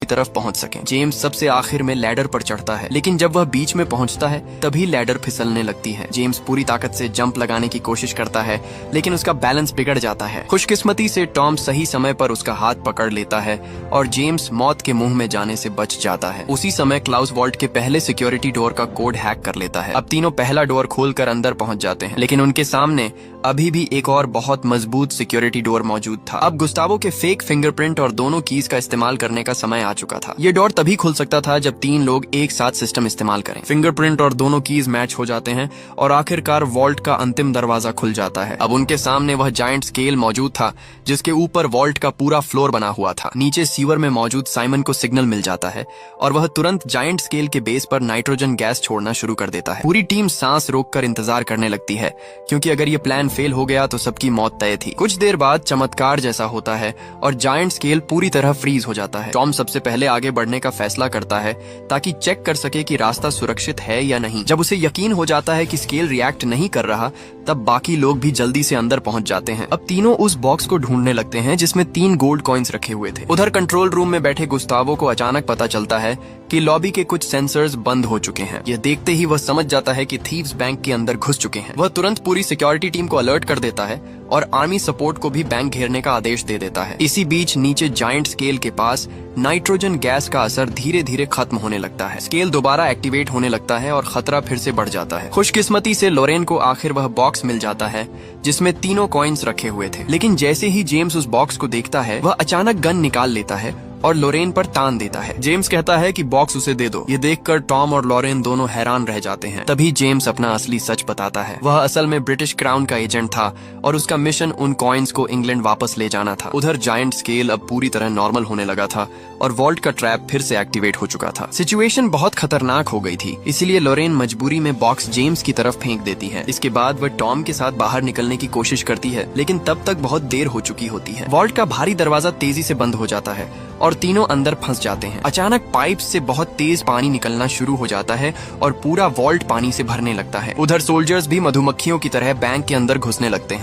की तरफ पहुंच सकें। जेम्स सबसे आखिर में लैडर पर चढ़ता है, लेकिन जब वह बीच में पहुंचता है तभी लैडर फिसलने लगती है। जेम्स पूरी ताकत से जंप लगाने की कोशिश करता है, लेकिन उसका बैलेंस बिगड़ जाता है। खुशकिस्मती से टॉम सही समय पर उसका हाथ पकड़ लेता है और जेम्स मौत के मुंह में जाने से बच जाता है। उसी समय क्लाउस वॉल्ट के पहले सिक्योरिटी डोर का कोड हैक कर लेता है। अब तीनों पहला डोर खोलकर अंदर पहुंच जाते हैं, लेकिन उनके सामने अभी भी एक और बहुत मजबूत सिक्योरिटी डोर मौजूद था। अब गुस्तावो के फेक फिंगरप्रिंट और दोनों कीज का इस्तेमाल करने का समय आ चुका था। ये डोर तभी खुल सकता था जब तीन लोग एक साथ सिस्टम इस्तेमाल करें। फिंगरप्रिंट और दोनों कीज मैच हो जाते हैं और आखिरकार वॉल्ट का अंतिम दरवाजा खुल जाता है। अब उनके सामने वह जायंट स्केल मौजूद था जिसके ऊपर वॉल्ट का पूरा फ्लोर बना हुआ था। नीचे सीवर में मौजूद साइमन को सिग्नल मिल जाता है और वह तुरंत जायंट स्केल के बेस पर नाइट्रोजन गैस छोड़ना शुरू कर देता है। पूरी टीम सांस रोककर इंतजार करने लगती है, क्योंकि अगर ये प्लान फेल हो गया तो सबकी मौत तय थी। कुछ देर बाद चमत्कार जैसा होता है और जायंट स्केल पूरी तरह फ्रीज हो जाता है। टॉम सबसे पहले आगे बढ़ने का फैसला करता है ताकि चेक कर सके कि रास्ता सुरक्षित है या नहीं। जब उसे यकीन हो जाता है कि स्केल रिएक्ट नहीं कर रहा, तब बाकी लोग भी जल्दी से अंदर पहुंच जाते हैं। अब तीनों उस बॉक्स को ढूंढने लगते हैं जिसमें 3 गोल्ड कॉइन्स रखे हुए थे। उधर कंट्रोल रूम में बैठे गुस्तावो को अचानक पता चलता है कि लॉबी के कुछ सेंसर्स बंद हो चुके हैं। यह देखते ही वह समझ जाता है कि थीव्स बैंक के अंदर घुस चुके हैं। वह तुरंत पूरी सिक्योरिटी टीम को अलर्ट कर देता है और आर्मी सपोर्ट को भी बैंक घेरने का आदेश दे देता है। इसी बीच नीचे जायंट स्केल के पास नाइट्रोजन गैस का असर धीरे धीरे खत्म होने लगता है। स्केल दोबारा एक्टिवेट होने लगता है और खतरा फिर से बढ़ जाता है। खुशकिस्मती से लोरेन को आखिर वह बॉक्स मिल जाता है जिसमें तीनों कॉइन्स रखे हुए थे, लेकिन जैसे ही जेम्स उस बॉक्स को देखता है वह अचानक गन निकाल लेता है और लोरेन पर तान देता है। जेम्स कहता है कि बॉक्स उसे दे दो। ये देखकर टॉम और लोरेन दोनों हैरान रह जाते हैं। तभी जेम्स अपना असली सच बताता है। वह असल में ब्रिटिश क्राउन का एजेंट था और उसका मिशन उन कॉइन्स को इंग्लैंड वापस ले जाना था। उधर जायंट स्केल अब पूरी तरह नॉर्मल होने लगा था और वॉल्ट का ट्रैप फिर से एक्टिवेट हो चुका था। सिचुएशन बहुत खतरनाक हो गई थी, इसीलिए लोरेन मजबूरी में बॉक्स जेम्स की तरफ फेंक देती है। इसके बाद वह टॉम के साथ बाहर निकलने की कोशिश करती है, लेकिन तब तक बहुत देर हो चुकी होती है। वॉल्ट का भारी दरवाजा तेजी से बंद हो जाता है और तीनों अंदर फंस जाते हैं। अचानक पाइप से बहुत तेज पानी निकलना शुरू हो जाता है और पूरा वॉल्ट पानी से भरने लगता है। उधर सोल्जर्स भी मधुमक्खियों की तरह बैंक के अंदर घुसने लगते हैं।